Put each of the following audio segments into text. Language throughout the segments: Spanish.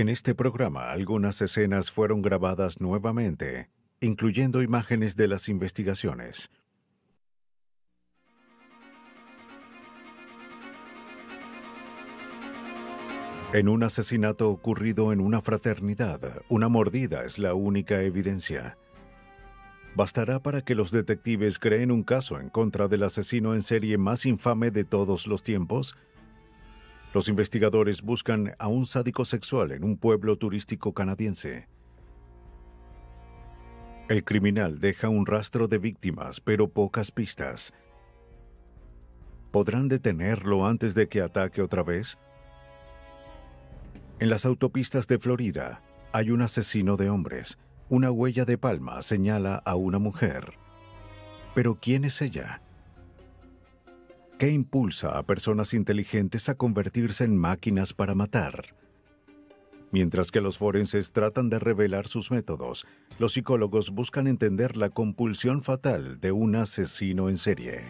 En este programa, algunas escenas fueron grabadas nuevamente, incluyendo imágenes de las investigaciones. En un asesinato ocurrido en una fraternidad, una mordida es la única evidencia. ¿Bastará para que los detectives creen un caso en contra del asesino en serie más infame de todos los tiempos? Los investigadores buscan a un sádico sexual en un pueblo turístico canadiense. El criminal deja un rastro de víctimas, pero pocas pistas. ¿Podrán detenerlo antes de que ataque otra vez? En las autopistas de Florida hay un asesino de hombres. Una huella de palma señala a una mujer. ¿Pero quién es ella? ¿Qué impulsa a personas inteligentes a convertirse en máquinas para matar? Mientras que los forenses tratan de revelar sus métodos, los psicólogos buscan entender la compulsión fatal de un asesino en serie.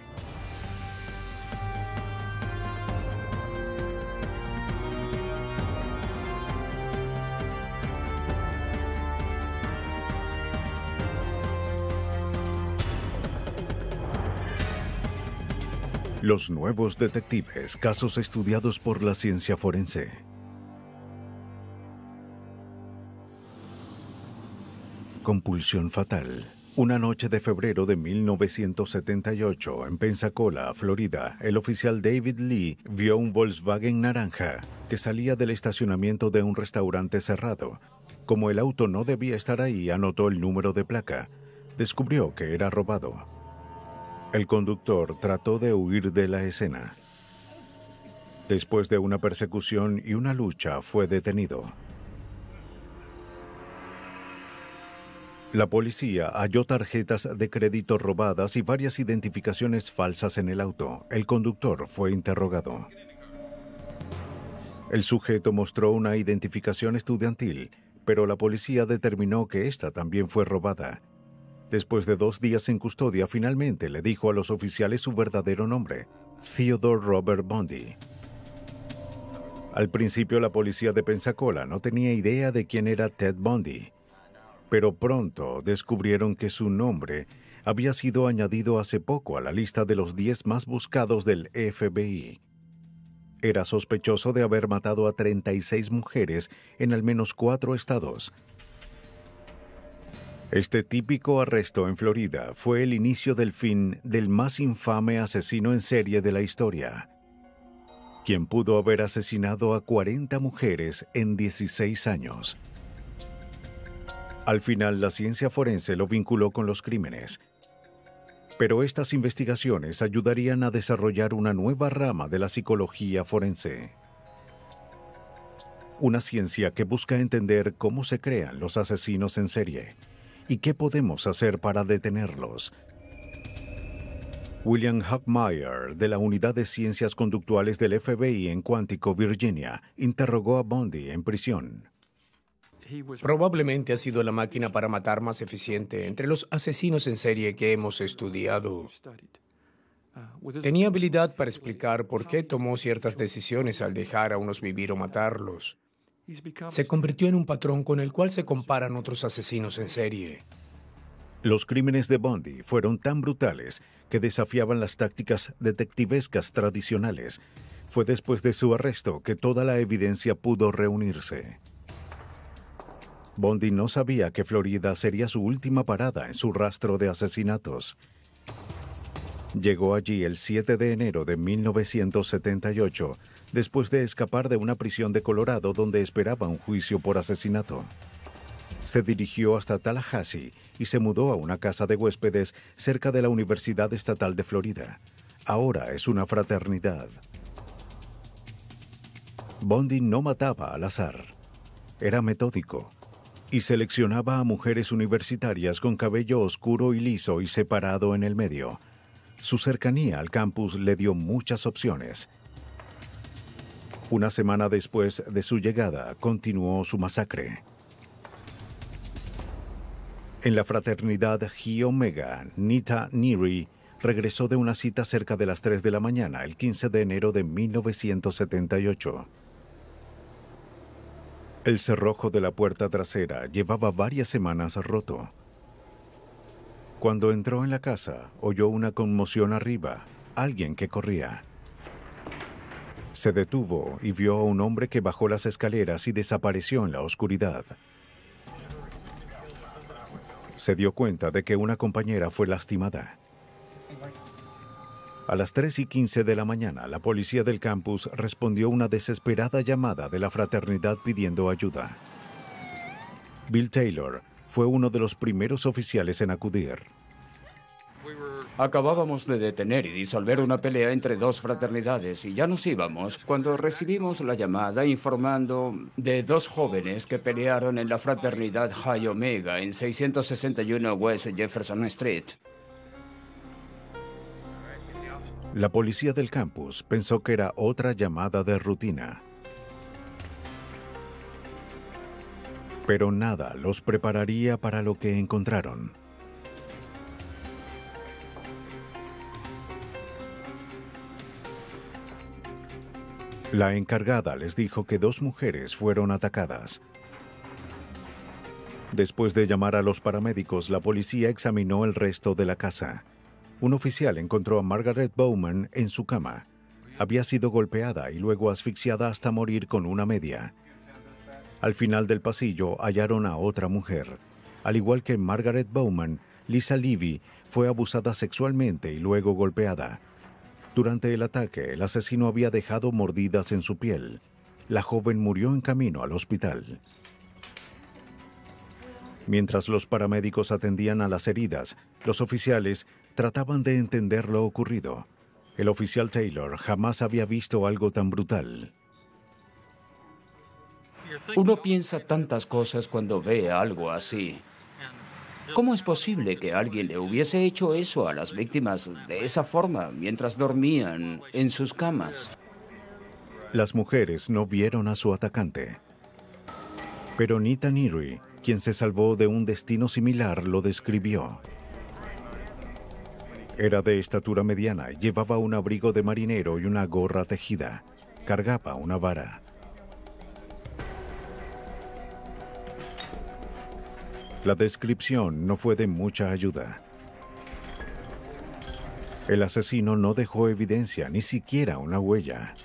Los nuevos detectives, casos estudiados por la ciencia forense. Compulsión fatal. Una noche de febrero de 1978, en Pensacola, Florida, el oficial David Lee vio un Volkswagen naranja que salía del estacionamiento de un restaurante cerrado. Como el auto no debía estar ahí, anotó el número de placa. Descubrió que era robado. El conductor trató de huir de la escena. Después de una persecución y una lucha, fue detenido. La policía halló tarjetas de crédito robadas y varias identificaciones falsas en el auto. El conductor fue interrogado. El sujeto mostró una identificación estudiantil, pero la policía determinó que esta también fue robada. Después de 2 días en custodia, finalmente le dijo a los oficiales su verdadero nombre, Theodore Robert Bundy. Al principio, la policía de Pensacola no tenía idea de quién era Ted Bundy, pero pronto descubrieron que su nombre había sido añadido hace poco a la lista de los 10 más buscados del FBI. Era sospechoso de haber matado a 36 mujeres en al menos 4 estados. Este típico arresto en Florida fue el inicio del fin del más infame asesino en serie de la historia, quien pudo haber asesinado a 40 mujeres en 16 años. Al final, la ciencia forense lo vinculó con los crímenes, pero estas investigaciones ayudarían a desarrollar una nueva rama de la psicología forense. Una ciencia que busca entender cómo se crean los asesinos en serie y qué podemos hacer para detenerlos. William Hockmeyer, de la Unidad de Ciencias Conductuales del FBI en Quantico, Virginia, interrogó a Bundy en prisión. Probablemente ha sido la máquina para matar más eficiente entre los asesinos en serie que hemos estudiado. Tenía habilidad para explicar por qué tomó ciertas decisiones al dejar a unos vivir o matarlos. Se convirtió en un patrón con el cual se comparan otros asesinos en serie. Los crímenes de Bundy fueron tan brutales que desafiaban las tácticas detectivescas tradicionales. Fue después de su arresto que toda la evidencia pudo reunirse. Bundy no sabía que Florida sería su última parada en su rastro de asesinatos. Llegó allí el 7 de enero de 1978, después de escapar de una prisión de Colorado donde esperaba un juicio por asesinato. Se dirigió hasta Tallahassee y se mudó a una casa de huéspedes cerca de la Universidad Estatal de Florida. Ahora es una fraternidad. Bundy no mataba al azar. Era metódico y seleccionaba a mujeres universitarias con cabello oscuro y liso y separado en el medio. Su cercanía al campus le dio muchas opciones. Una semana después de su llegada, continuó su masacre. En la fraternidad Chi Omega, Nita Neary regresó de una cita cerca de las 3 de la mañana, el 15 de enero de 1978. El cerrojo de la puerta trasera llevaba varias semanas roto. Cuando entró en la casa, oyó una conmoción arriba, alguien que corría. Se detuvo y vio a un hombre que bajó las escaleras y desapareció en la oscuridad. Se dio cuenta de que una compañera fue lastimada. A las 3:15 de la mañana, la policía del campus respondió una desesperada llamada de la fraternidad pidiendo ayuda. Bill Taylor fue uno de los primeros oficiales en acudir. Acabábamos de detener y disolver una pelea entre dos fraternidades y ya nos íbamos cuando recibimos la llamada informando de dos jóvenes que pelearon en la fraternidad High Omega en 661 West Jefferson Street. La policía del campus pensó que era otra llamada de rutina. Pero nada los prepararía para lo que encontraron. La encargada les dijo que dos mujeres fueron atacadas. Después de llamar a los paramédicos, la policía examinó el resto de la casa. Un oficial encontró a Margaret Bowman en su cama. Había sido golpeada y luego asfixiada hasta morir con una media. Al final del pasillo hallaron a otra mujer. Al igual que Margaret Bowman, Lisa Levy fue abusada sexualmente y luego golpeada. Durante el ataque, el asesino había dejado mordidas en su piel. La joven murió en camino al hospital. Mientras los paramédicos atendían a las heridas, los oficiales trataban de entender lo ocurrido. El oficial Taylor jamás había visto algo tan brutal. Uno piensa tantas cosas cuando ve algo así. ¿Cómo es posible que alguien le hubiese hecho eso a las víctimas de esa forma mientras dormían en sus camas? Las mujeres no vieron a su atacante. Pero Nita Neary, quien se salvó de un destino similar, lo describió. Era de estatura mediana, llevaba un abrigo de marinero y una gorra tejida. Cargaba una vara. La descripción no fue de mucha ayuda. El asesino no dejó evidencia, ni siquiera una huella.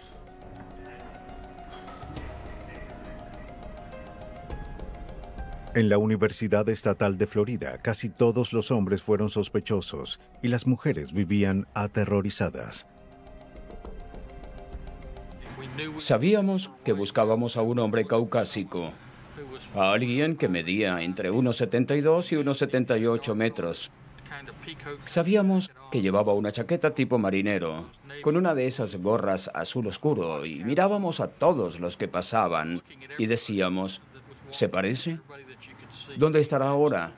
En la Universidad Estatal de Florida, casi todos los hombres fueron sospechosos y las mujeres vivían aterrorizadas. Sabíamos que buscábamos a un hombre caucásico, a alguien que medía entre 1,72 y 1,78 metros. Sabíamos que llevaba una chaqueta tipo marinero, con una de esas gorras azul oscuro, y mirábamos a todos los que pasaban y decíamos, ¿se parece? ¿Dónde estará ahora?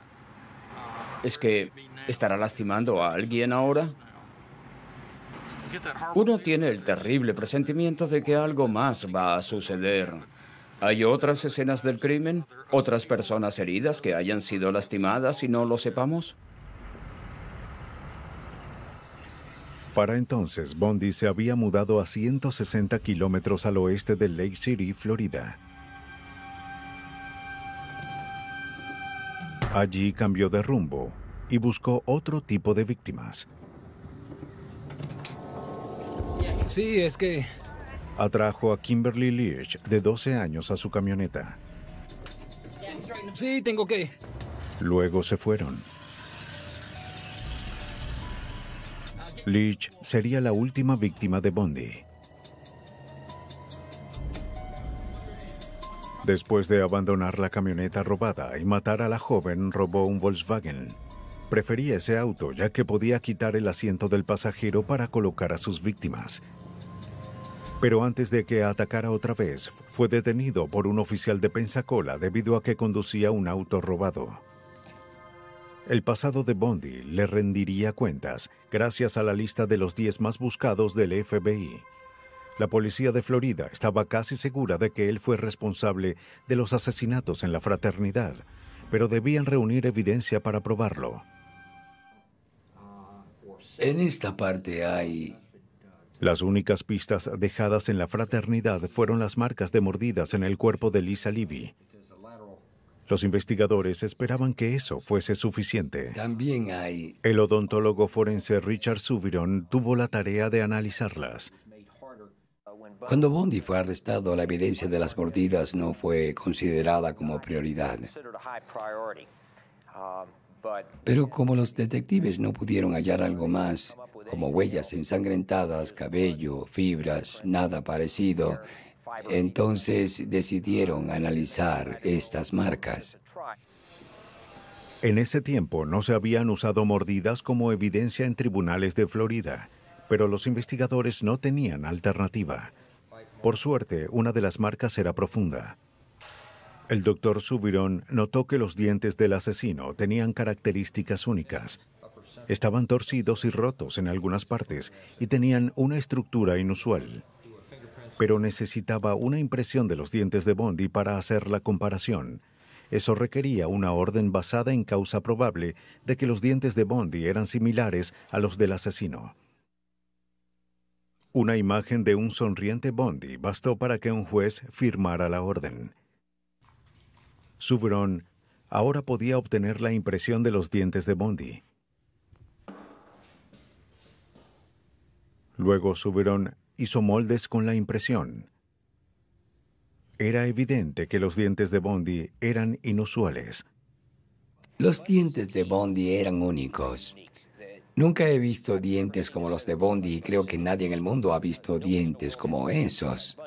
¿Es que estará lastimando a alguien ahora? Uno tiene el terrible presentimiento de que algo más va a suceder. ¿Hay otras escenas del crimen? ¿Otras personas heridas que hayan sido lastimadas y no lo sepamos? Para entonces, Bundy se había mudado a 160 kilómetros al oeste de Lake City, Florida. Allí cambió de rumbo y buscó otro tipo de víctimas. Sí, es que... Atrajo a Kimberly Leach, de 12 años, a su camioneta. Sí, tengo que... Luego se fueron. Leach sería la última víctima de Bundy. Después de abandonar la camioneta robada y matar a la joven, robó un Volkswagen. Prefería ese auto ya que podía quitar el asiento del pasajero para colocar a sus víctimas. Pero antes de que atacara otra vez, fue detenido por un oficial de Pensacola debido a que conducía un auto robado. El pasado de Bundy le rendiría cuentas gracias a la lista de los 10 más buscados del FBI. La policía de Florida estaba casi segura de que él fue responsable de los asesinatos en la fraternidad, pero debían reunir evidencia para probarlo. En esta parte hay Las únicas pistas dejadas en la fraternidad fueron las marcas de mordidas en el cuerpo de Lisa Levy. Los investigadores esperaban que eso fuese suficiente. También hay... El odontólogo forense Richard Suviron tuvo la tarea de analizarlas. Cuando Bundy fue arrestado, la evidencia de las mordidas no fue considerada como prioridad. Pero como los detectives no pudieron hallar algo más, como huellas ensangrentadas, cabello, fibras, nada parecido, entonces decidieron analizar estas marcas. En ese tiempo no se habían usado mordidas como evidencia en tribunales de Florida, pero los investigadores no tenían alternativa. Por suerte, una de las marcas era profunda. El doctor Suviron notó que los dientes del asesino tenían características únicas. Estaban torcidos y rotos en algunas partes y tenían una estructura inusual. Pero necesitaba una impresión de los dientes de Bundy para hacer la comparación. Eso requería una orden basada en causa probable de que los dientes de Bundy eran similares a los del asesino. Una imagen de un sonriente Bundy bastó para que un juez firmara la orden. Suviron ahora podía obtener la impresión de los dientes de Bundy. Luego Suviron hizo moldes con la impresión. Era evidente que los dientes de Bundy eran inusuales. Los dientes de Bundy eran únicos. Nunca he visto dientes como los de Bundy y creo que nadie en el mundo ha visto dientes como esos.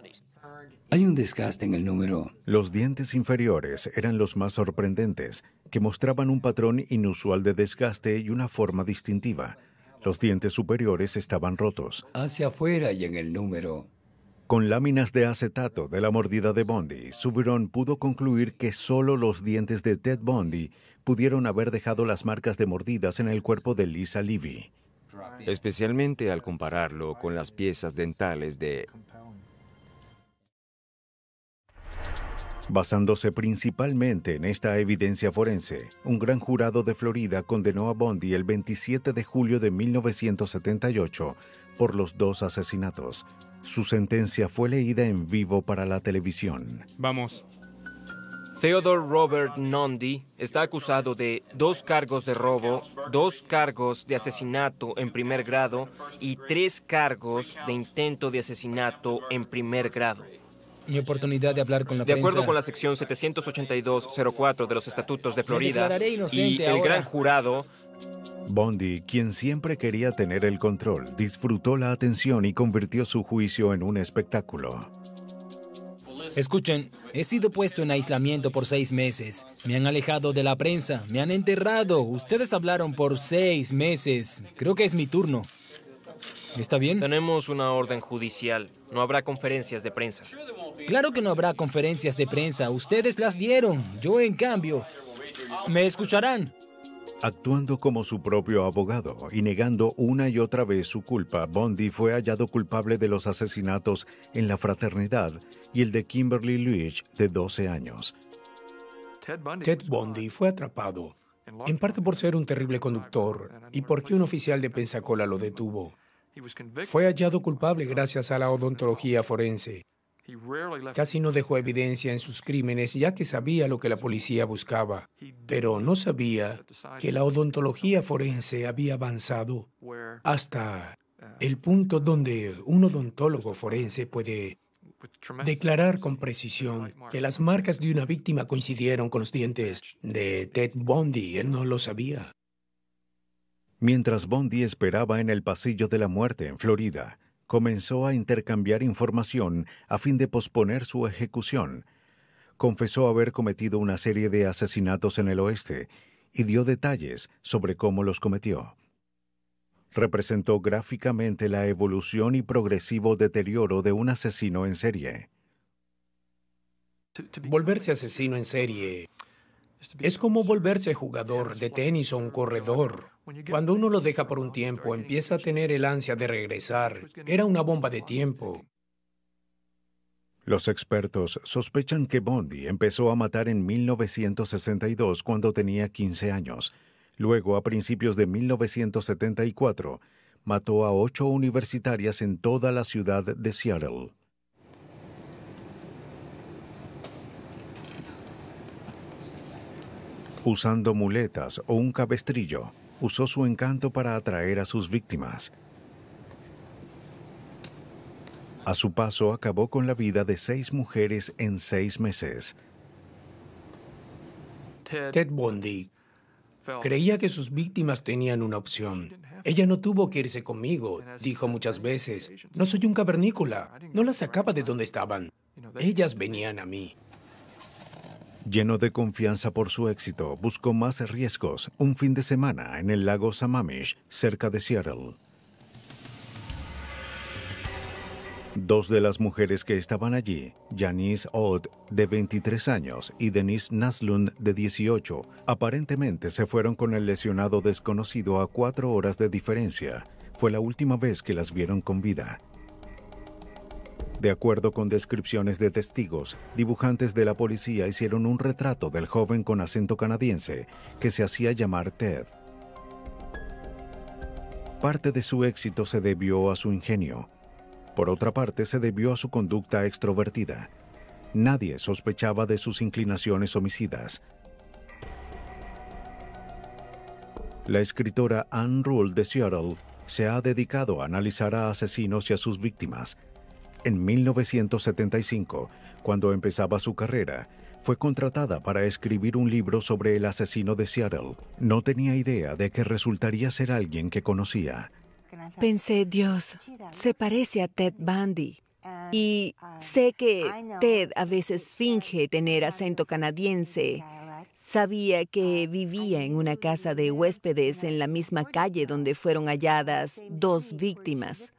Hay un desgaste en el número. Los dientes inferiores eran los más sorprendentes, que mostraban un patrón inusual de desgaste y una forma distintiva. Los dientes superiores estaban rotos. Hacia afuera y en el número. Con láminas de acetato de la mordida de Bundy, Suviron pudo concluir que solo los dientes de Ted Bundy pudieron haber dejado las marcas de mordidas en el cuerpo de Lisa Levy. Especialmente al compararlo con las piezas dentales de... Basándose principalmente en esta evidencia forense, un gran jurado de Florida condenó a Bundy el 27 de julio de 1978 por los 2 asesinatos. Su sentencia fue leída en vivo para la televisión. Vamos. Theodore Robert Nundy está acusado de 2 cargos de robo, 2 cargos de asesinato en primer grado y 3 cargos de intento de asesinato en primer grado. Mi oportunidad de hablar con la prensa. De acuerdo con la sección 782.04 de los Estatutos de Florida declararé inocente y el ahora. gran jurado... Bundy, quien siempre quería tener el control, disfrutó la atención y convirtió su juicio en un espectáculo. Escuchen, he sido puesto en aislamiento por 6 meses. Me han alejado de la prensa, me han enterrado. Ustedes hablaron por 6 meses. Creo que es mi turno. ¿Está bien? Tenemos una orden judicial. No habrá conferencias de prensa. Claro que no habrá conferencias de prensa. Ustedes las dieron. Yo, en cambio, ¿me escucharán? Actuando como su propio abogado y negando una y otra vez su culpa, Bundy fue hallado culpable de los asesinatos en la fraternidad y el de Kimberly Luich, de 12 años. Ted Bundy fue atrapado, en parte por ser un terrible conductor y porque un oficial de Pensacola lo detuvo. Fue hallado culpable gracias a la odontología forense. Casi no dejó evidencia en sus crímenes ya que sabía lo que la policía buscaba, pero no sabía que la odontología forense había avanzado hasta el punto donde un odontólogo forense puede declarar con precisión que las marcas de una víctima coincidieron con los dientes de Ted Bundy. Él no lo sabía. Mientras Bundy esperaba en el pasillo de la muerte en Florida, comenzó a intercambiar información a fin de posponer su ejecución. Confesó haber cometido una serie de asesinatos en el oeste y dio detalles sobre cómo los cometió. Representó gráficamente la evolución y progresivo deterioro de un asesino en serie. Volverse asesino en serie es como volverse jugador de tenis o un corredor. Cuando uno lo deja por un tiempo, empieza a tener el ansia de regresar. Era una bomba de tiempo. Los expertos sospechan que Bundy empezó a matar en 1962 cuando tenía 15 años. Luego, a principios de 1974, mató a 8 universitarias en toda la ciudad de Seattle. Usando muletas o un cabestrillo, usó su encanto para atraer a sus víctimas. A su paso, acabó con la vida de 6 mujeres en 6 meses. Ted Bundy creía que sus víctimas tenían una opción. Ella no tuvo que irse conmigo, dijo muchas veces. No soy un cavernícola, no las sacaba de donde estaban. Ellas venían a mí. Lleno de confianza por su éxito, buscó más riesgos un fin de semana en el lago Sammamish, cerca de Seattle. 2 de las mujeres que estaban allí, Janice Ott, de 23 años, y Denise Naslund, de 18, aparentemente se fueron con el lesionado desconocido a 4 horas de diferencia. Fue la última vez que las vieron con vida. De acuerdo con descripciones de testigos, dibujantes de la policía hicieron un retrato del joven con acento canadiense que se hacía llamar Ted. Parte de su éxito se debió a su ingenio. Por otra parte, se debió a su conducta extrovertida. Nadie sospechaba de sus inclinaciones homicidas. La escritora Anne Rule de Seattle se ha dedicado a analizar a asesinos y a sus víctimas. En 1975, cuando empezaba su carrera, fue contratada para escribir un libro sobre el asesino de Seattle. No tenía idea de que resultaría ser alguien que conocía. Pensé, Dios, se parece a Ted Bundy. Y sé que Ted a veces finge tener acento canadiense. Sabía que vivía en una casa de huéspedes en la misma calle donde fueron halladas 2 víctimas.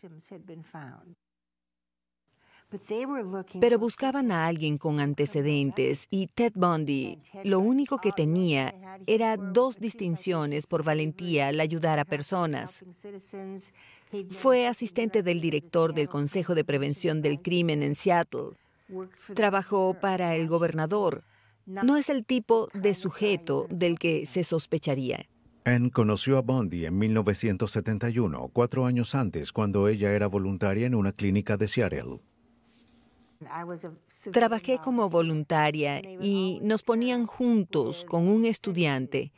Pero buscaban a alguien con antecedentes y Ted Bundy lo único que tenía era 2 distinciones por valentía al ayudar a personas. Fue asistente del director del Consejo de Prevención del Crimen en Seattle. Trabajó para el gobernador. No es el tipo de sujeto del que se sospecharía. Anne conoció a Bundy en 1971, 4 años antes, cuando ella era voluntaria en una clínica de Seattle. Trabajé como voluntaria y nos ponían juntos con un estudiante.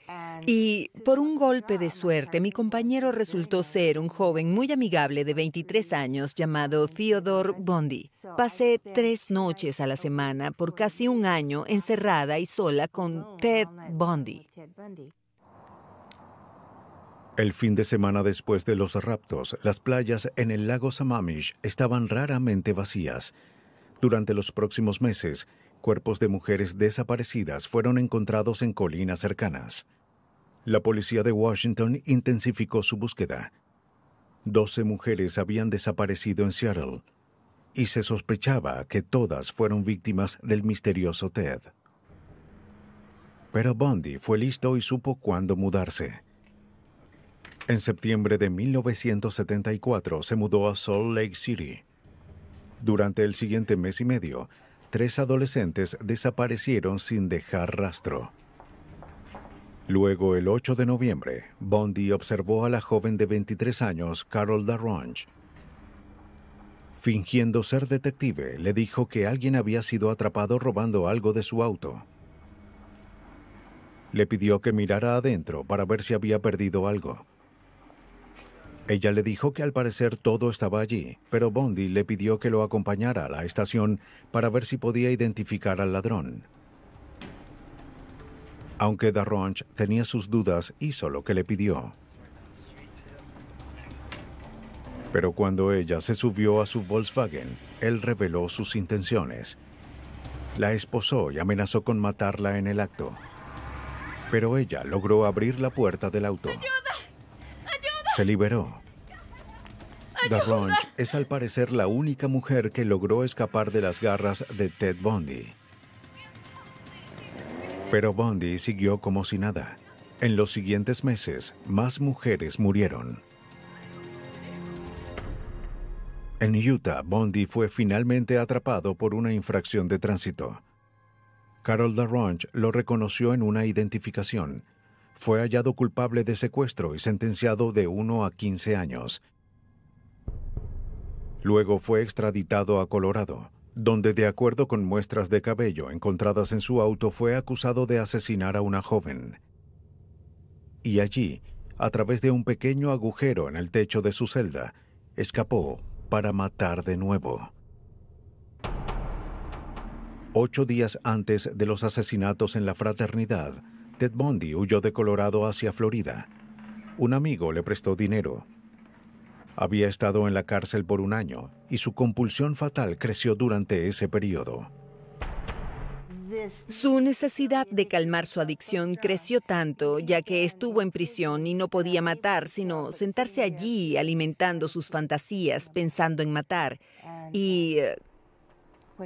Y por un golpe de suerte, mi compañero resultó ser un joven muy amigable de 23 años llamado Theodore Bundy. Pasé 3 noches a la semana por casi un año encerrada y sola con Ted Bundy. El fin de semana después de los raptos, las playas en el lago Sammamish estaban raramente vacías. Durante los próximos meses, cuerpos de mujeres desaparecidas fueron encontrados en colinas cercanas. La policía de Washington intensificó su búsqueda. 12 mujeres habían desaparecido en Seattle y se sospechaba que todas fueron víctimas del misterioso Ted. Pero Bundy fue listo y supo cuándo mudarse. En septiembre de 1974 se mudó a Salt Lake City. Durante el siguiente mes y medio, 3 adolescentes desaparecieron sin dejar rastro. Luego, el 8 de noviembre, Bundy observó a la joven de 23 años, Carol Darronge. Fingiendo ser detective, le dijo que alguien había sido atrapado robando algo de su auto. Le pidió que mirara adentro para ver si había perdido algo. Ella le dijo que al parecer todo estaba allí, pero Bundy le pidió que lo acompañara a la estación para ver si podía identificar al ladrón. Aunque Darronge tenía sus dudas, hizo lo que le pidió. Pero cuando ella se subió a su Volkswagen, él reveló sus intenciones. La esposó y amenazó con matarla en el acto. Pero ella logró abrir la puerta del auto. Se liberó. Darronge es al parecer la única mujer que logró escapar de las garras de Ted Bundy. Pero Bundy siguió como si nada. En los siguientes meses, más mujeres murieron. En Utah, Bundy fue finalmente atrapado por una infracción de tránsito. Carol Darronge lo reconoció en una identificación. Fue hallado culpable de secuestro y sentenciado de 1 a 15 años. Luego fue extraditado a Colorado, donde, de acuerdo con muestras de cabello encontradas en su auto, fue acusado de asesinar a una joven. Y allí, a través de un pequeño agujero en el techo de su celda, escapó para matar de nuevo. 8 días antes de los asesinatos en la fraternidad, Ted Bundy huyó de Colorado hacia Florida. Un amigo le prestó dinero. Había estado en la cárcel por 1 año y su compulsión fatal creció durante ese periodo. Su necesidad de calmar su adicción creció tanto, ya que estuvo en prisión y no podía matar, sino sentarse allí alimentando sus fantasías, pensando en matar. Y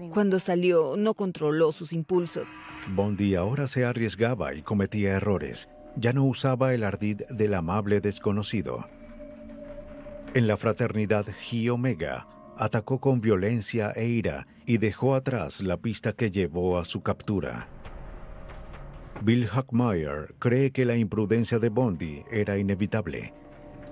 cuando salió, no controló sus impulsos. Bundy ahora se arriesgaba y cometía errores. Ya no usaba el ardid del amable desconocido. En la fraternidad Chi Omega, atacó con violencia e ira y dejó atrás la pista que llevó a su captura. Bill Hachmeier cree que la imprudencia de Bundy era inevitable.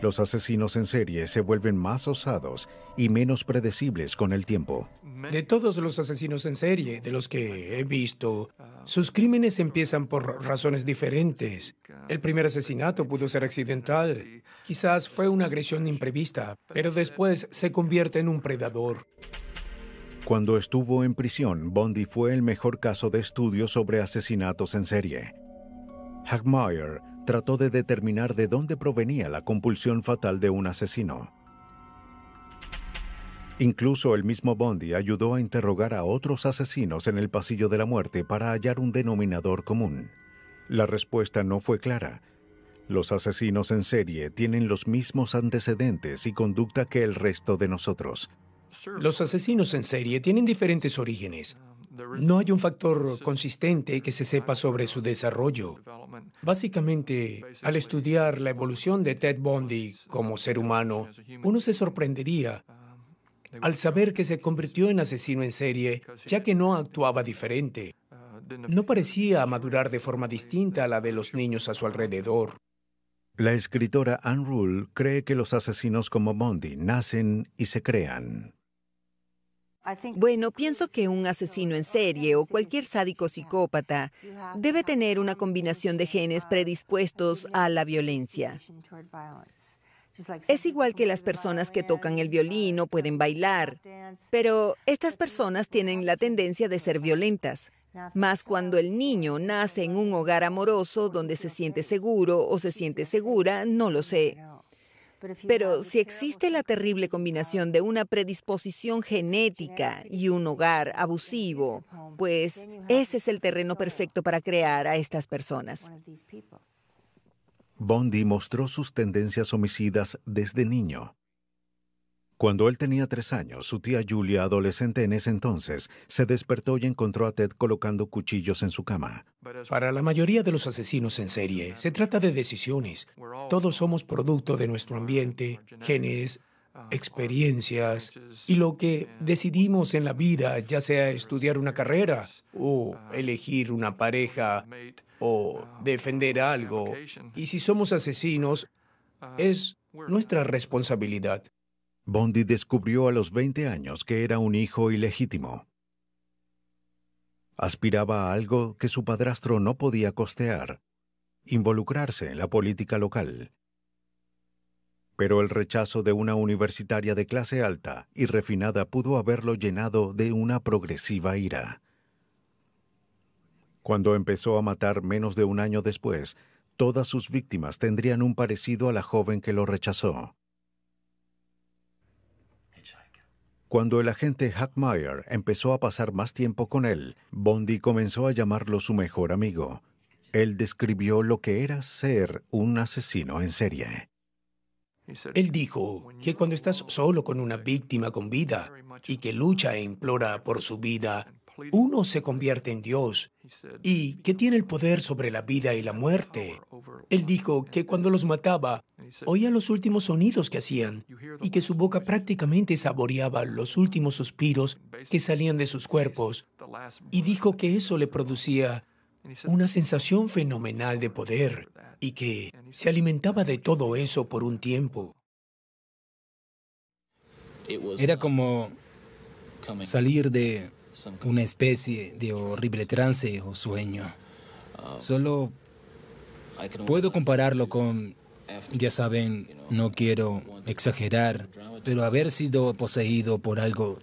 Los asesinos en serie se vuelven más osados y menos predecibles con el tiempo. De todos los asesinos en serie de los que he visto, sus crímenes empiezan por razones diferentes. El primer asesinato pudo ser accidental. Quizás fue una agresión imprevista, pero después se convierte en un predador. Cuando estuvo en prisión, Bundy fue el mejor caso de estudio sobre asesinatos en serie. Hachmeier trató de determinar de dónde provenía la compulsión fatal de un asesino. Incluso el mismo Bundy ayudó a interrogar a otros asesinos en el pasillo de la muerte para hallar un denominador común. La respuesta no fue clara. Los asesinos en serie tienen los mismos antecedentes y conducta que el resto de nosotros. Los asesinos en serie tienen diferentes orígenes. No hay un factor consistente que se sepa sobre su desarrollo. Básicamente, al estudiar la evolución de Ted Bundy como ser humano, uno se sorprendería al saber que se convirtió en asesino en serie, ya que no actuaba diferente. No parecía madurar de forma distinta a la de los niños a su alrededor. La escritora Ann Rule cree que los asesinos como Bundy nacen y se crean. Bueno, pienso que un asesino en serie o cualquier sádico psicópata debe tener una combinación de genes predispuestos a la violencia. Es igual que las personas que tocan el violín o pueden bailar, pero estas personas tienen la tendencia de ser violentas. Más cuando el niño nace en un hogar amoroso donde se siente seguro o se siente segura, no lo sé. Pero si existe la terrible combinación de una predisposición genética y un hogar abusivo, pues ese es el terreno perfecto para crear a estas personas. Bundy mostró sus tendencias homicidas desde niño. Cuando él tenía 3 años, su tía Julia, adolescente en ese entonces, se despertó y encontró a Ted colocando cuchillos en su cama. Para la mayoría de los asesinos en serie, se trata de decisiones. Todos somos producto de nuestro ambiente, genes, experiencias y lo que decidimos en la vida, ya sea estudiar una carrera o elegir una pareja o defender algo. Y si somos asesinos, es nuestra responsabilidad. Bundy descubrió a los 20 años que era un hijo ilegítimo. Aspiraba a algo que su padrastro no podía costear: involucrarse en la política local. Pero el rechazo de una universitaria de clase alta y refinada pudo haberlo llenado de una progresiva ira. Cuando empezó a matar menos de 1 año después, todas sus víctimas tendrían un parecido a la joven que lo rechazó. Cuando el agente Hachmeier empezó a pasar más tiempo con él, Bundy comenzó a llamarlo su mejor amigo. Él describió lo que era ser un asesino en serie. Él dijo que cuando estás solo con una víctima con vida y que lucha e implora por su vida, uno se convierte en Dios y que tiene el poder sobre la vida y la muerte. Él dijo que cuando los mataba, oía los últimos sonidos que hacían y que su boca prácticamente saboreaba los últimos suspiros que salían de sus cuerpos. Y dijo que eso le producía una sensación fenomenal de poder y que se alimentaba de todo eso por un tiempo. Era como salir de una especie de horrible trance o sueño. Solo puedo compararlo con, ya saben, no quiero exagerar, pero haber sido poseído por algo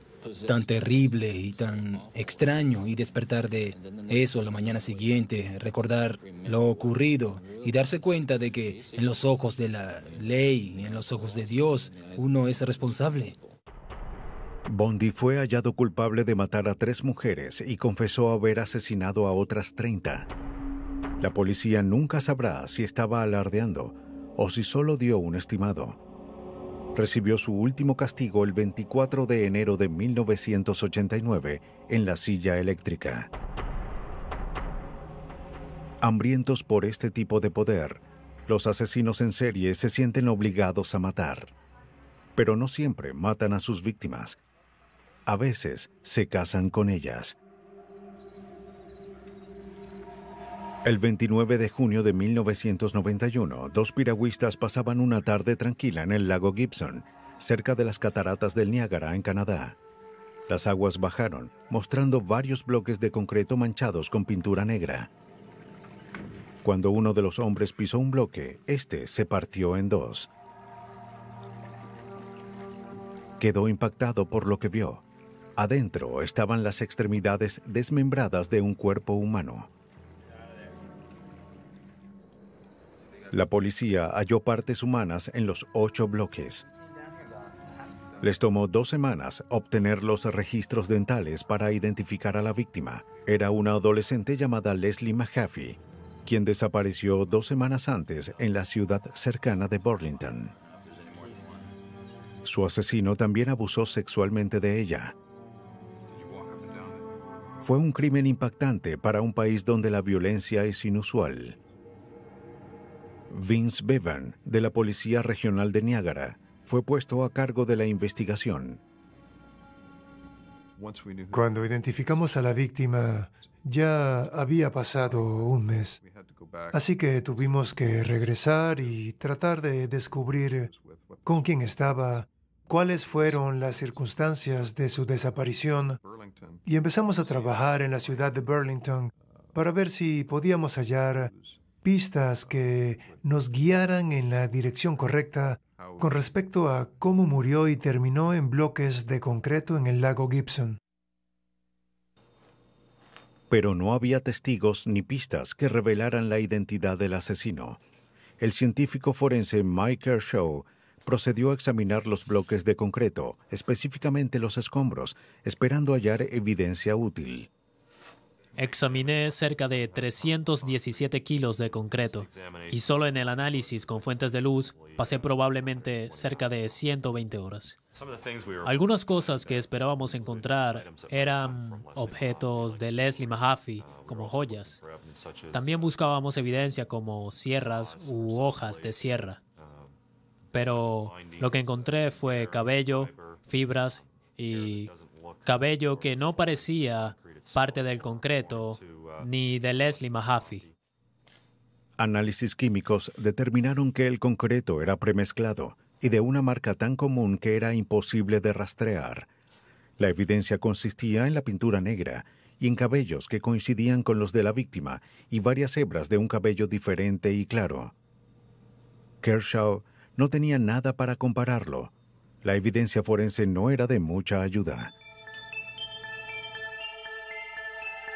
tan terrible y tan extraño y despertar de eso la mañana siguiente, recordar lo ocurrido y darse cuenta de que en los ojos de la ley y en los ojos de Dios uno es responsable. Bundy fue hallado culpable de matar a 3 mujeres y confesó haber asesinado a otras 30. La policía nunca sabrá si estaba alardeando o si solo dio un estimado. Recibió su último castigo el 24 de enero de 1989 en la silla eléctrica. Hambrientos por este tipo de poder, los asesinos en serie se sienten obligados a matar. Pero no siempre matan a sus víctimas. A veces se casan con ellas. El 29 de junio de 1991, 2 piragüistas pasaban una tarde tranquila en el lago Gibson, cerca de las cataratas del Niágara, en Canadá. Las aguas bajaron, mostrando varios bloques de concreto manchados con pintura negra. Cuando uno de los hombres pisó un bloque, este se partió en 2. Quedó impactado por lo que vio. Adentro estaban las extremidades desmembradas de un cuerpo humano. La policía halló partes humanas en los 8 bloques. Les tomó 2 semanas obtener los registros dentales para identificar a la víctima. Era una adolescente llamada Leslie Mahaffey, quien desapareció 2 semanas antes en la ciudad cercana de Burlington. Su asesino también abusó sexualmente de ella. Fue un crimen impactante para un país donde la violencia es inusual. Vince Bevan, de la Policía Regional de Niágara, fue puesto a cargo de la investigación. Cuando identificamos a la víctima, ya había pasado un mes. Así que tuvimos que regresar y tratar de descubrir con quién estaba, cuáles fueron las circunstancias de su desaparición, y empezamos a trabajar en la ciudad de Burlington para ver si podíamos hallar pistas que nos guiaran en la dirección correcta con respecto a cómo murió y terminó en bloques de concreto en el lago Gibson. Pero no había testigos ni pistas que revelaran la identidad del asesino. El científico forense Mike Kershaw procedió a examinar los bloques de concreto, específicamente los escombros, esperando hallar evidencia útil. Examiné cerca de 317 kilos de concreto y solo en el análisis con fuentes de luz pasé probablemente cerca de 120 horas. Algunas cosas que esperábamos encontrar eran objetos de Leslie Mahaffey, como joyas. También buscábamos evidencia como sierras u hojas de sierra. Pero lo que encontré fue cabello, fibras y cabello que no parecía parte del concreto ni de Leslie Mahaffey. Análisis químicos determinaron que el concreto era premezclado y de una marca tan común que era imposible de rastrear. La evidencia consistía en la pintura negra y en cabellos que coincidían con los de la víctima y varias hebras de un cabello diferente y claro. Kershaw no tenía nada para compararlo. La evidencia forense no era de mucha ayuda.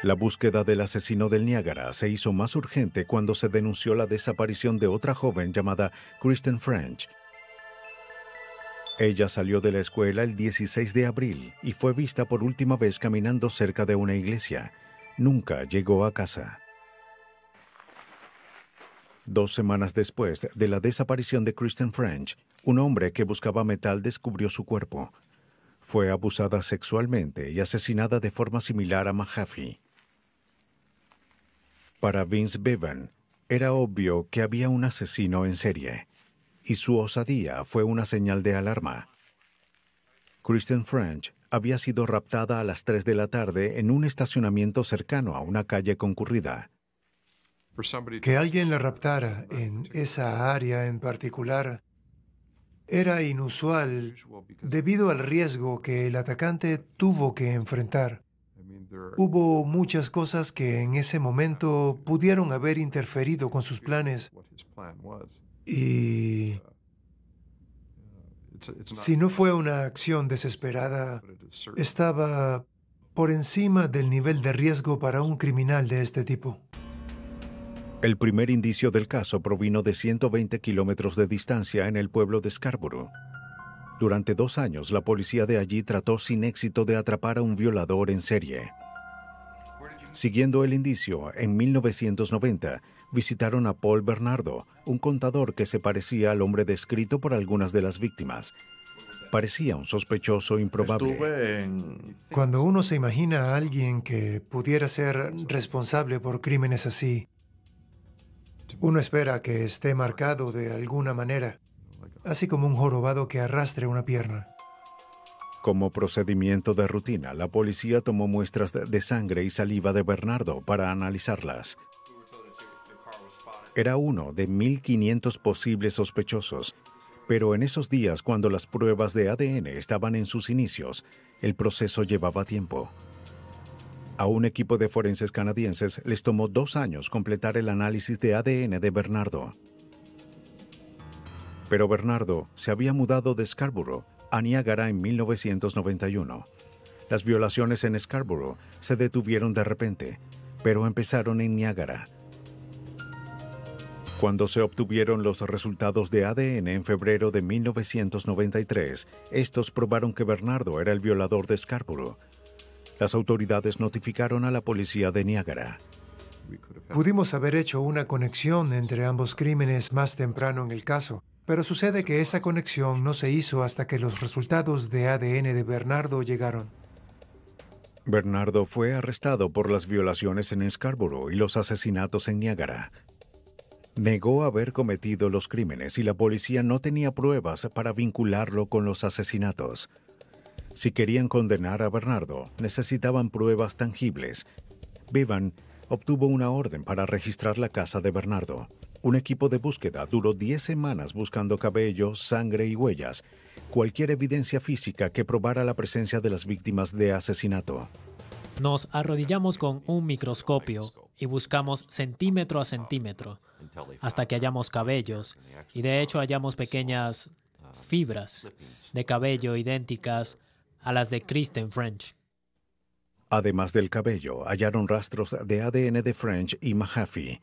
La búsqueda del asesino del Niágara se hizo más urgente cuando se denunció la desaparición de otra joven llamada Kristen French. Ella salió de la escuela el 16 de abril y fue vista por última vez caminando cerca de una iglesia. Nunca llegó a casa. 2 semanas después de la desaparición de Kristen French, un hombre que buscaba metal descubrió su cuerpo. Fue abusada sexualmente y asesinada de forma similar a Mahaffey. Para Vince Bevan, era obvio que había un asesino en serie, y su osadía fue una señal de alarma. Kristen French había sido raptada a las 3 de la tarde en un estacionamiento cercano a una calle concurrida. Que alguien la raptara en esa área en particular era inusual debido al riesgo que el atacante tuvo que enfrentar. Hubo muchas cosas que en ese momento pudieron haber interferido con sus planes y si no fue una acción desesperada, estaba por encima del nivel de riesgo para un criminal de este tipo. El primer indicio del caso provino de 120 kilómetros de distancia en el pueblo de Scarborough. Durante 2 años, la policía de allí trató sin éxito de atrapar a un violador en serie. Siguiendo el indicio, en 1990 visitaron a Paul Bernardo, un contador que se parecía al hombre descrito por algunas de las víctimas. Parecía un sospechoso improbable. Cuando uno se imagina a alguien que pudiera ser responsable por crímenes así, uno espera que esté marcado de alguna manera, así como un jorobado que arrastre una pierna. Como procedimiento de rutina, la policía tomó muestras de sangre y saliva de Bernardo para analizarlas. Era uno de 1.500 posibles sospechosos, pero en esos días, cuando las pruebas de ADN estaban en sus inicios, el proceso llevaba tiempo. A un equipo de forenses canadienses les tomó 2 años completar el análisis de ADN de Bernardo. Pero Bernardo se había mudado de Scarborough a Niágara en 1991. Las violaciones en Scarborough se detuvieron de repente, pero empezaron en Niágara. Cuando se obtuvieron los resultados de ADN en febrero de 1993, estos probaron que Bernardo era el violador de Scarborough. Las autoridades notificaron a la policía de Niágara. Pudimos haber hecho una conexión entre ambos crímenes más temprano en el caso, pero sucede que esa conexión no se hizo hasta que los resultados de ADN de Bernardo llegaron. Bernardo fue arrestado por las violaciones en Scarborough y los asesinatos en Niágara. Negó haber cometido los crímenes y la policía no tenía pruebas para vincularlo con los asesinatos. Si querían condenar a Bernardo, necesitaban pruebas tangibles. Bevan obtuvo una orden para registrar la casa de Bernardo. Un equipo de búsqueda duró 10 semanas buscando cabello, sangre y huellas, cualquier evidencia física que probara la presencia de las víctimas de asesinato. Nos arrodillamos con un microscopio y buscamos centímetro a centímetro hasta que hallamos cabellos y de hecho hallamos pequeñas fibras de cabello idénticas a las de Kristen French. Además del cabello, hallaron rastros de ADN de French y Mahaffey.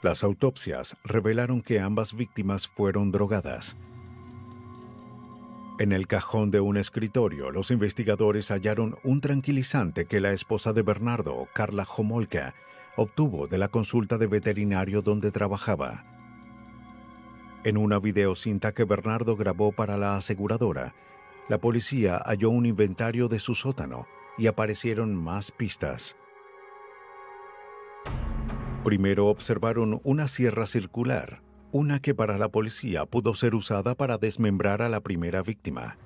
Las autopsias revelaron que ambas víctimas fueron drogadas. En el cajón de un escritorio, los investigadores hallaron un tranquilizante que la esposa de Bernardo, Karla Homolka, obtuvo de la consulta de veterinario donde trabajaba. En una videocinta que Bernardo grabó para la aseguradora, la policía halló un inventario de su sótano y aparecieron más pistas. Primero observaron una sierra circular, una que para la policía pudo ser usada para desmembrar a la primera víctima.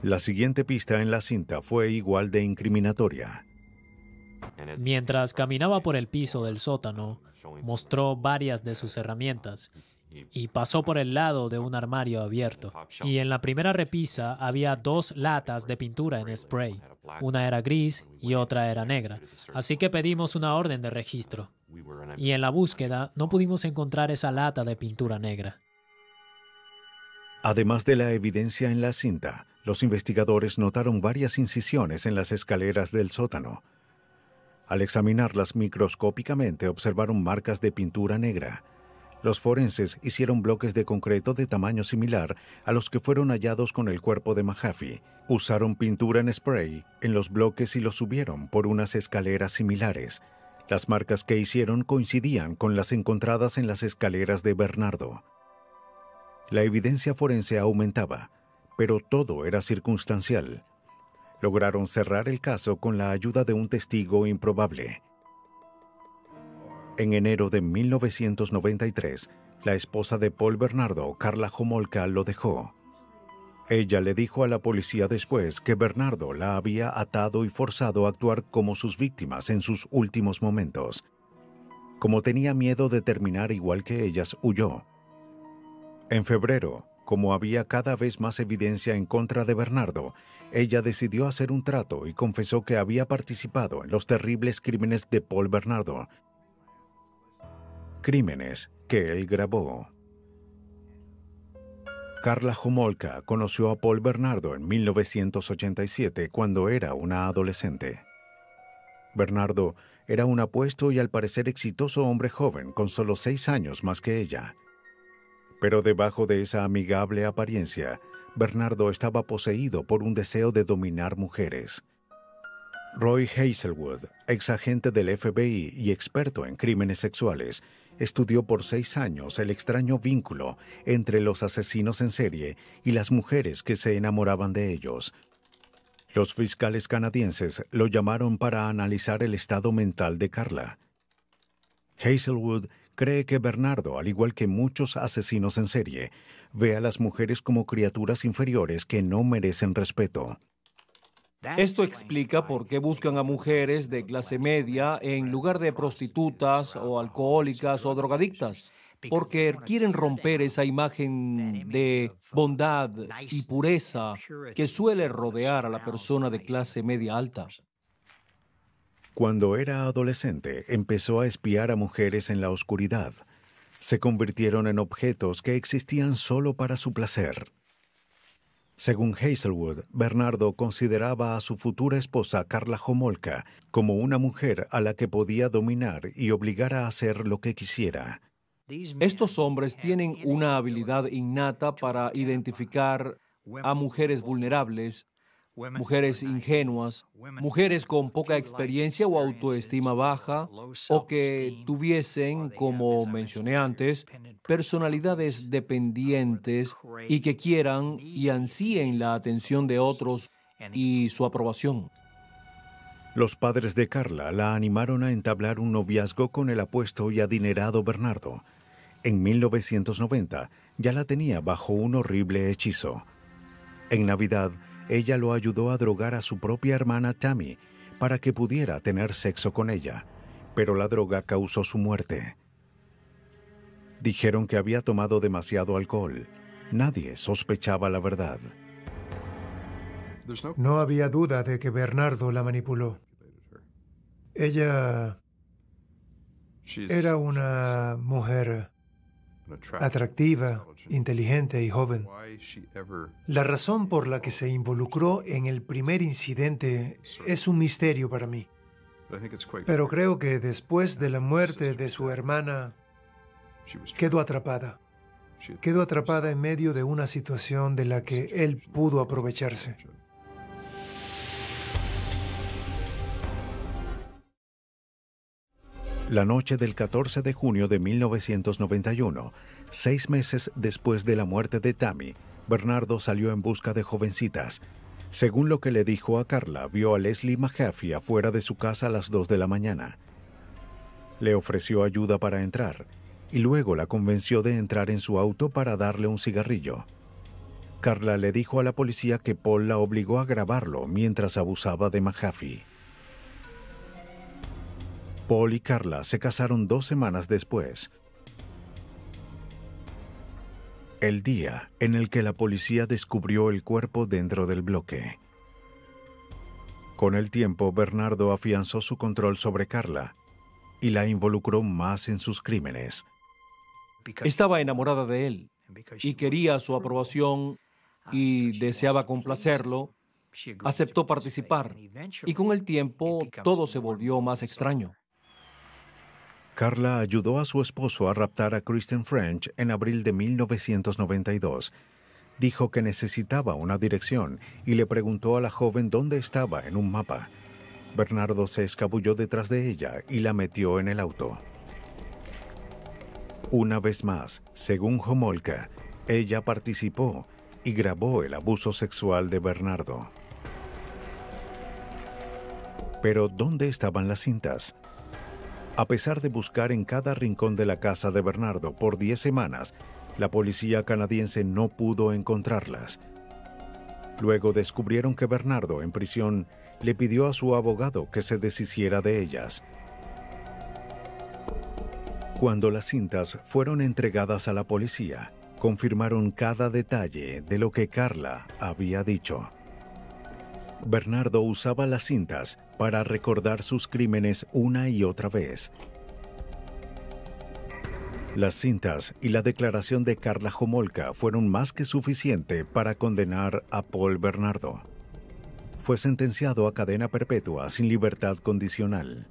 La siguiente pista en la cinta fue igual de incriminatoria. Mientras caminaba por el piso del sótano, mostró varias de sus herramientas y pasó por el lado de un armario abierto. Y en la primera repisa había 2 latas de pintura en spray. Una era gris y otra era negra. Así que pedimos una orden de registro. Y en la búsqueda no pudimos encontrar esa lata de pintura negra. Además de la evidencia en la cinta, los investigadores notaron varias incisiones en las escaleras del sótano. Al examinarlas microscópicamente observaron marcas de pintura negra. Los forenses hicieron bloques de concreto de tamaño similar a los que fueron hallados con el cuerpo de Mahaffey. Usaron pintura en spray en los bloques y los subieron por unas escaleras similares. Las marcas que hicieron coincidían con las encontradas en las escaleras de Bernardo. La evidencia forense aumentaba, pero todo era circunstancial. Lograron cerrar el caso con la ayuda de un testigo improbable. En enero de 1993, la esposa de Paul Bernardo, Karla Homolka, lo dejó. Ella le dijo a la policía después que Bernardo la había atado y forzado a actuar como sus víctimas en sus últimos momentos. Como tenía miedo de terminar igual que ellas, huyó. En febrero, como había cada vez más evidencia en contra de Bernardo, ella decidió hacer un trato y confesó que había participado en los terribles crímenes de Paul Bernardo. Crímenes que él grabó. Karla Homolka conoció a Paul Bernardo en 1987 cuando era una adolescente. Bernardo era un apuesto y al parecer exitoso hombre joven con solo 6 años más que ella. Pero debajo de esa amigable apariencia, Bernardo estaba poseído por un deseo de dominar mujeres. Roy Hazelwood, ex agente del FBI y experto en crímenes sexuales, estudió por 6 años el extraño vínculo entre los asesinos en serie y las mujeres que se enamoraban de ellos. Los fiscales canadienses lo llamaron para analizar el estado mental de Karla. Hazelwood cree que Bernardo, al igual que muchos asesinos en serie, ve a las mujeres como criaturas inferiores que no merecen respeto. Esto explica por qué buscan a mujeres de clase media en lugar de prostitutas o alcohólicas o drogadictas, porque quieren romper esa imagen de bondad y pureza que suele rodear a la persona de clase media alta. Cuando era adolescente, empezó a espiar a mujeres en la oscuridad. Se convirtieron en objetos que existían solo para su placer. Según Hazelwood, Bernardo consideraba a su futura esposa Karla Homolka como una mujer a la que podía dominar y obligar a hacer lo que quisiera. Estos hombres tienen una habilidad innata para identificar a mujeres vulnerables, mujeres ingenuas, mujeres con poca experiencia o autoestima baja, o que tuviesen, como mencioné antes, personalidades dependientes y que quieran y ansíen la atención de otros y su aprobación. Los padres de Karla la animaron a entablar un noviazgo con el apuesto y adinerado Bernardo. En 1990 ya la tenía bajo un horrible hechizo. En Navidad, ella lo ayudó a drogar a su propia hermana Tammy para que pudiera tener sexo con ella, pero la droga causó su muerte. Dijeron que había tomado demasiado alcohol. Nadie sospechaba la verdad. No había duda de que Bernardo la manipuló. Ella era una mujer atractiva, inteligente y joven. La razón por la que se involucró en el primer incidente es un misterio para mí. Pero creo que después de la muerte de su hermana, quedó atrapada. Quedó atrapada en medio de una situación de la que él pudo aprovecharse. La noche del 14 de junio de 1991, 6 meses después de la muerte de Tammy, Bernardo salió en busca de jovencitas. Según lo que le dijo a Karla, vio a Leslie Mahaffey afuera de su casa a las 2 de la mañana. Le ofreció ayuda para entrar y luego la convenció de entrar en su auto para darle un cigarrillo. Karla le dijo a la policía que Paul la obligó a grabarlo mientras abusaba de Mahaffey. Paul y Karla se casaron 2 semanas después. El día en el que la policía descubrió el cuerpo dentro del bloque. Con el tiempo, Bernardo afianzó su control sobre Karla y la involucró más en sus crímenes. Estaba enamorada de él y quería su aprobación y deseaba complacerlo. Aceptó participar y con el tiempo todo se volvió más extraño. Karla ayudó a su esposo a raptar a Kristen French en abril de 1992. Dijo que necesitaba una dirección y le preguntó a la joven dónde estaba en un mapa. Bernardo se escabulló detrás de ella y la metió en el auto. Una vez más, según Homolka, ella participó y grabó el abuso sexual de Bernardo. Pero ¿dónde estaban las cintas? A pesar de buscar en cada rincón de la casa de Bernardo por 10 semanas, la policía canadiense no pudo encontrarlas. Luego descubrieron que Bernardo, en prisión, le pidió a su abogado que se deshiciera de ellas. Cuando las cintas fueron entregadas a la policía, confirmaron cada detalle de lo que Carla había dicho. Bernardo usaba las cintas para recordar sus crímenes una y otra vez. Las cintas y la declaración de Karla Homolka fueron más que suficiente para condenar a Paul Bernardo. Fue sentenciado a cadena perpetua sin libertad condicional.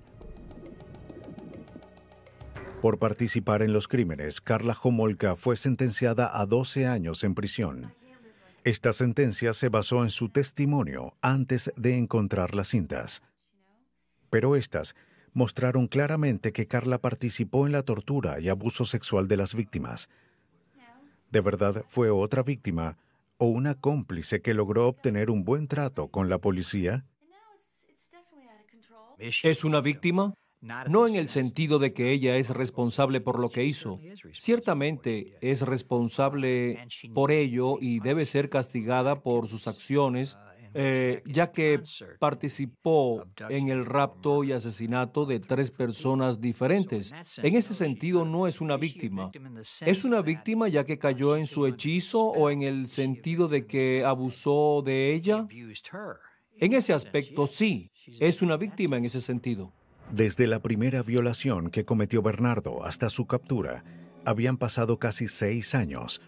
Por participar en los crímenes, Karla Homolka fue sentenciada a 12 años en prisión. Esta sentencia se basó en su testimonio antes de encontrar las cintas. Pero estas mostraron claramente que Karla participó en la tortura y abuso sexual de las víctimas. ¿De verdad fue otra víctima o una cómplice que logró obtener un buen trato con la policía? ¿Es una víctima? No en el sentido de que ella es responsable por lo que hizo. Ciertamente es responsable por ello y debe ser castigada por sus acciones, ya que participó en el rapto y asesinato de 3 personas diferentes. En ese sentido no es una víctima. ¿Es una víctima ya que cayó en su hechizo o en el sentido de que abusó de ella? En ese aspecto sí, es una víctima en ese sentido. Desde la primera violación que cometió Bernardo hasta su captura, habían pasado casi 6 años.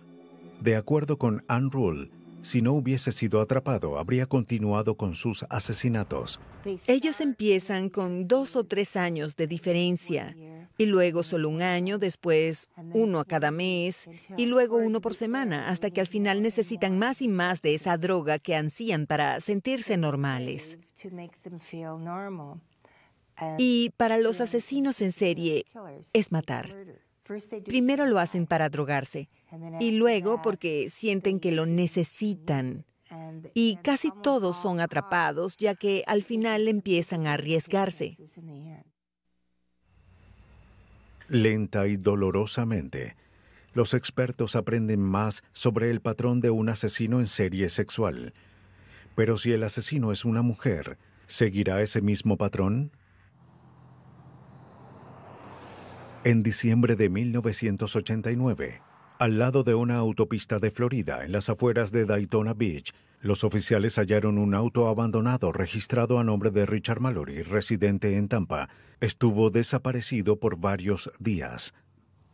De acuerdo con Ann Rule, si no hubiese sido atrapado, habría continuado con sus asesinatos. Ellos empiezan con 2 o 3 años de diferencia, y luego solo 1 año, después 1 a cada mes, y luego 1 por semana, hasta que al final necesitan más y más de esa droga que ansían para sentirse normales. Y para los asesinos en serie es matar. Primero lo hacen para drogarse y luego porque sienten que lo necesitan. Y casi todos son atrapados ya que al final empiezan a arriesgarse. Lenta y dolorosamente, los expertos aprenden más sobre el patrón de un asesino en serie sexual. Pero si el asesino es una mujer, ¿seguirá ese mismo patrón? En diciembre de 1989, al lado de una autopista de Florida, en las afueras de Daytona Beach, los oficiales hallaron un auto abandonado registrado a nombre de Richard Mallory, residente en Tampa. Estuvo desaparecido por varios días.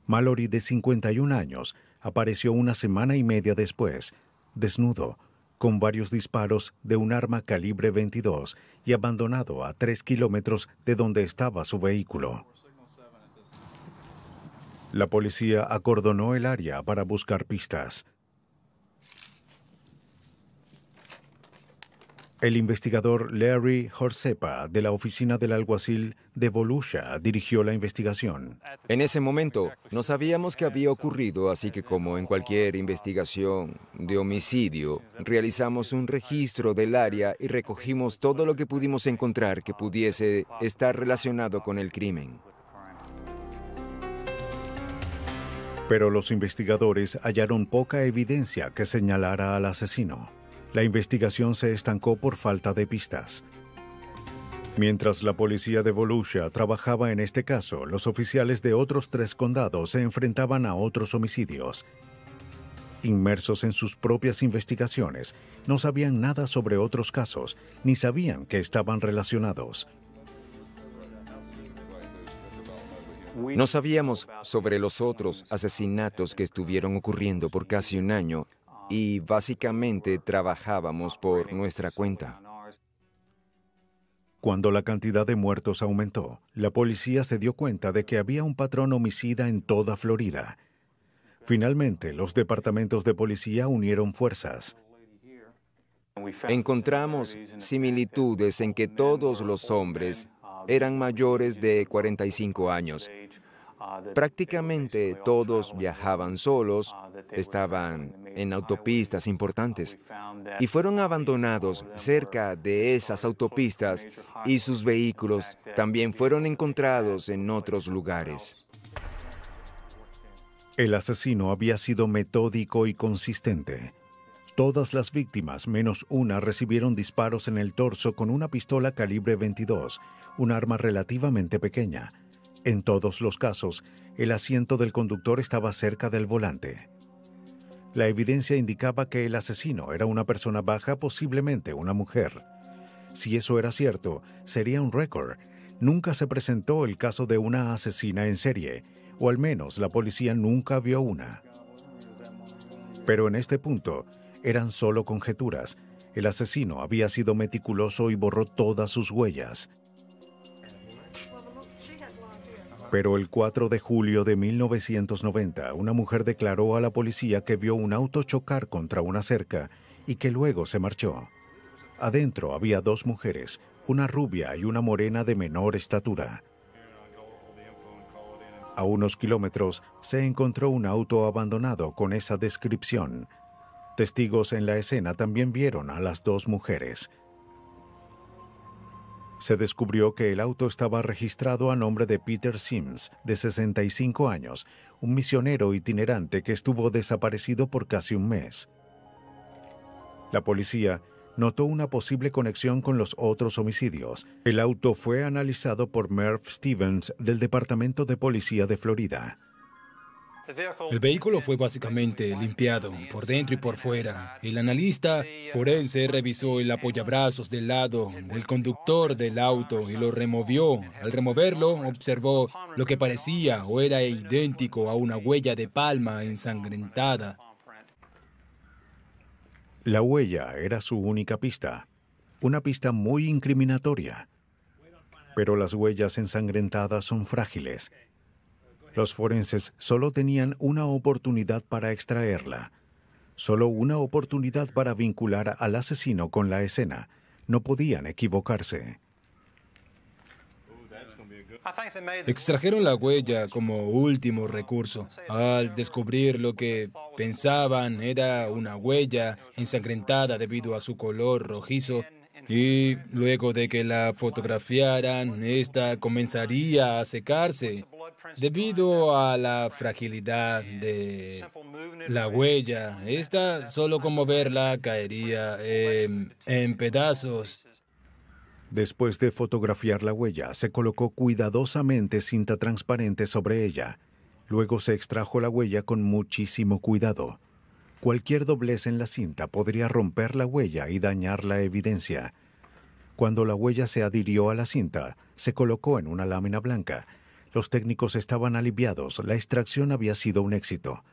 Mallory, de 51 años, apareció 1 semana y media después, desnudo, con varios disparos de un arma calibre 22 y abandonado a 3 kilómetros de donde estaba su vehículo. La policía acordonó el área para buscar pistas. El investigador Larry Horsepa, de la oficina del alguacil de Volusia, dirigió la investigación. En ese momento, no sabíamos qué había ocurrido, así que como en cualquier investigación de homicidio, realizamos un registro del área y recogimos todo lo que pudimos encontrar que pudiese estar relacionado con el crimen. Pero los investigadores hallaron poca evidencia que señalara al asesino. La investigación se estancó por falta de pistas. Mientras la policía de Volusia trabajaba en este caso, los oficiales de otros 3 condados se enfrentaban a otros homicidios. Inmersos en sus propias investigaciones, no sabían nada sobre otros casos, ni sabían que estaban relacionados. No sabíamos sobre los otros asesinatos que estuvieron ocurriendo por casi 1 año y básicamente trabajábamos por nuestra cuenta. Cuando la cantidad de muertos aumentó, la policía se dio cuenta de que había un patrón homicida en toda Florida. Finalmente, los departamentos de policía unieron fuerzas. Encontramos similitudes en que todos los hombres eran mayores de 45 años. Prácticamente todos viajaban solos, estaban en autopistas importantes y fueron abandonados cerca de esas autopistas y sus vehículos también fueron encontrados en otros lugares. El asesino había sido metódico y consistente. Todas las víctimas, menos una, recibieron disparos en el torso con una pistola calibre 22, un arma relativamente pequeña. En todos los casos, el asiento del conductor estaba cerca del volante. La evidencia indicaba que el asesino era una persona baja, posiblemente una mujer. Si eso era cierto, sería un récord. Nunca se presentó el caso de una asesina en serie, o al menos la policía nunca vio una. Pero en este punto, eran solo conjeturas. El asesino había sido meticuloso y borró todas sus huellas. Pero el 4 de julio de 1990, una mujer declaró a la policía que vio un auto chocar contra una cerca y que luego se marchó. Adentro había dos mujeres, una rubia y una morena de menor estatura. A unos kilómetros se encontró un auto abandonado con esa descripción. Testigos en la escena también vieron a las dos mujeres. Se descubrió que el auto estaba registrado a nombre de Peter Sims, de 65 años, un misionero itinerante que estuvo desaparecido por casi un mes. La policía notó una posible conexión con los otros homicidios. El auto fue analizado por Merv Stevens del Departamento de Policía de Florida. El vehículo fue básicamente limpiado por dentro y por fuera. El analista forense revisó el apoyabrazos del lado del conductor del auto y lo removió. Al removerlo, observó lo que parecía o era idéntico a una huella de palma ensangrentada. La huella era su única pista, una pista muy incriminatoria. Pero las huellas ensangrentadas son frágiles. Los forenses solo tenían una oportunidad para extraerla, solo una oportunidad para vincular al asesino con la escena. No podían equivocarse. Extrajeron la huella como último recurso. Al descubrir lo que pensaban era una huella ensangrentada debido a su color rojizo, y luego de que la fotografiaran, esta comenzaría a secarse. Debido a la fragilidad de la huella, esta solo con moverla caería en pedazos. Después de fotografiar la huella, se colocó cuidadosamente cinta transparente sobre ella. Luego se extrajo la huella con muchísimo cuidado. Cualquier doblez en la cinta podría romper la huella y dañar la evidencia. Cuando la huella se adhirió a la cinta, se colocó en una lámina blanca. Los técnicos estaban aliviados, la extracción había sido un éxito.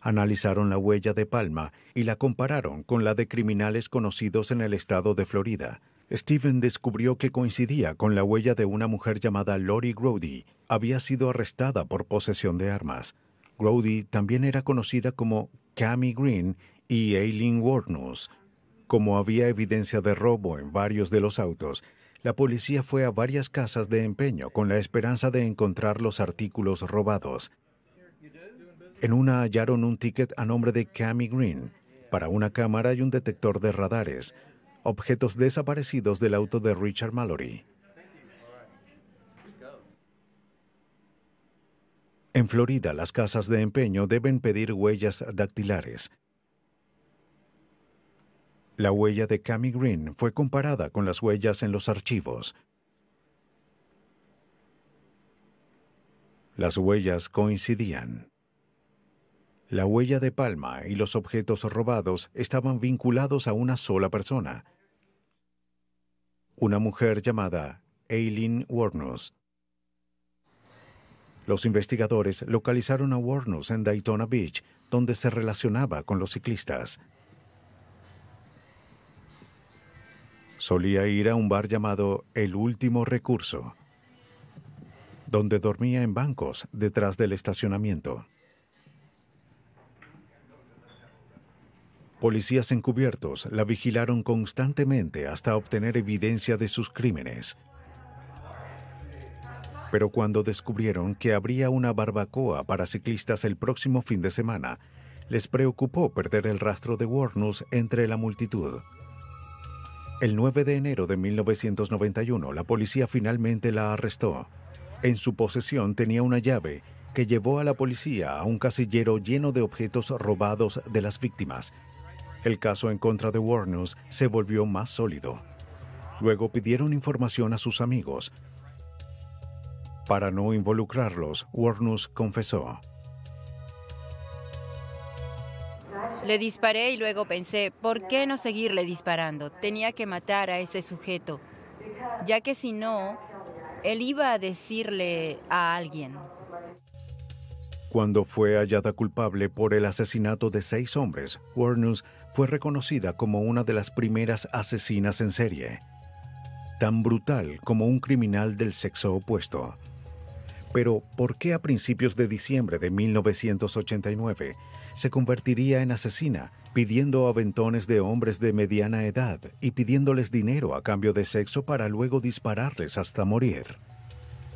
Analizaron la huella de palma y la compararon con la de criminales conocidos en el estado de Florida. Steven descubrió que coincidía con la huella de una mujer llamada Lori Grody. Había sido arrestada por posesión de armas. Grody también era conocida como Cami Green y Aileen Wuornos. Como había evidencia de robo en varios de los autos, la policía fue a varias casas de empeño con la esperanza de encontrar los artículos robados. En una hallaron un ticket a nombre de Cami Green para una cámara y un detector de radares, objetos desaparecidos del auto de Richard Mallory. En Florida, las casas de empeño deben pedir huellas dactilares. La huella de Cami Green fue comparada con las huellas en los archivos. Las huellas coincidían. La huella de palma y los objetos robados estaban vinculados a una sola persona, una mujer llamada Aileen Wuornos. Los investigadores localizaron a Wuornos en Daytona Beach, donde se relacionaba con los ciclistas. Solía ir a un bar llamado El Último Recurso, donde dormía en bancos detrás del estacionamiento. Policías encubiertos la vigilaron constantemente hasta obtener evidencia de sus crímenes. Pero cuando descubrieron que habría una barbacoa para ciclistas el próximo fin de semana, les preocupó perder el rastro de Wuornos entre la multitud. El 9 de enero de 1991, la policía finalmente la arrestó. En su posesión tenía una llave que llevó a la policía a un casillero lleno de objetos robados de las víctimas. El caso en contra de Wuornos se volvió más sólido. Luego pidieron información a sus amigos. Para no involucrarlos, Wuornos confesó. Le disparé y luego pensé, ¿por qué no seguirle disparando? Tenía que matar a ese sujeto, ya que si no, él iba a decirle a alguien. Cuando fue hallada culpable por el asesinato de 6 hombres, Wuornos fue reconocida como una de las primeras asesinas en serie, tan brutal como un criminal del sexo opuesto. Pero, ¿por qué a principios de diciembre de 1989 se convertiría en asesina, pidiendo aventones de hombres de mediana edad y pidiéndoles dinero a cambio de sexo para luego dispararles hasta morir?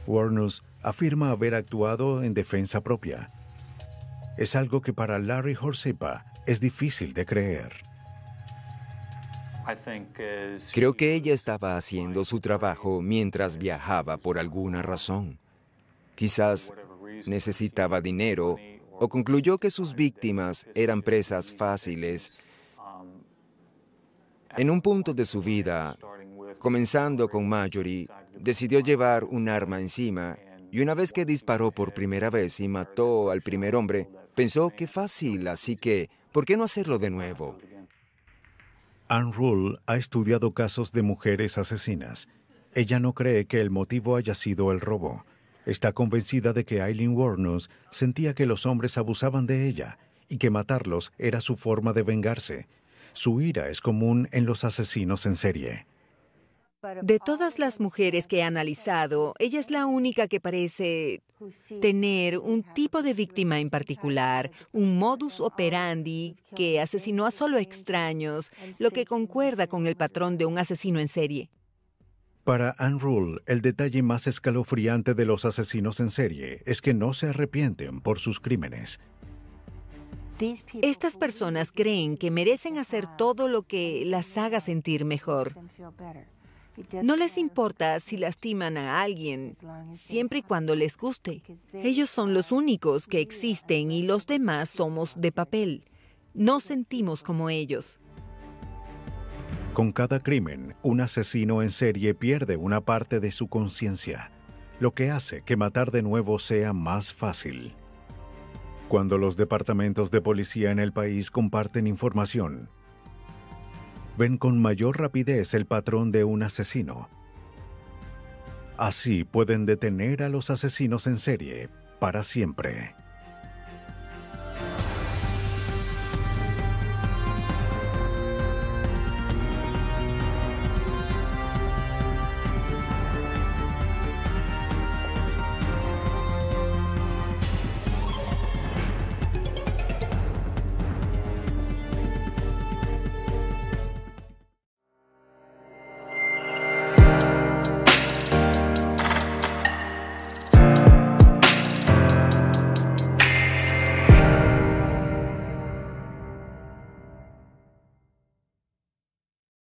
Wuornos afirma haber actuado en defensa propia. Es algo que para Larry Horsipa es difícil de creer. Creo que ella estaba haciendo su trabajo mientras viajaba por alguna razón. Quizás necesitaba dinero o concluyó que sus víctimas eran presas fáciles. En un punto de su vida, comenzando con Marjorie, decidió llevar un arma encima y una vez que disparó por primera vez y mató al primer hombre, pensó que fácil, así que, ¿por qué no hacerlo de nuevo? Ann Rule ha estudiado casos de mujeres asesinas. Ella no cree que el motivo haya sido el robo. Está convencida de que Aileen Wuornos sentía que los hombres abusaban de ella y que matarlos era su forma de vengarse. Su ira es común en los asesinos en serie. De todas las mujeres que he analizado, ella es la única que parece tener un tipo de víctima en particular, un modus operandi que asesinó a solo extraños, lo que concuerda con el patrón de un asesino en serie. Para Ann Rule, el detalle más escalofriante de los asesinos en serie es que no se arrepienten por sus crímenes. Estas personas creen que merecen hacer todo lo que las haga sentir mejor. No les importa si lastiman a alguien, siempre y cuando les guste. Ellos son los únicos que existen y los demás somos de papel. No sentimos como ellos. Con cada crimen, un asesino en serie pierde una parte de su conciencia, lo que hace que matar de nuevo sea más fácil. Cuando los departamentos de policía en el país comparten información, ven con mayor rapidez el patrón de un asesino. Así pueden detener a los asesinos en serie para siempre.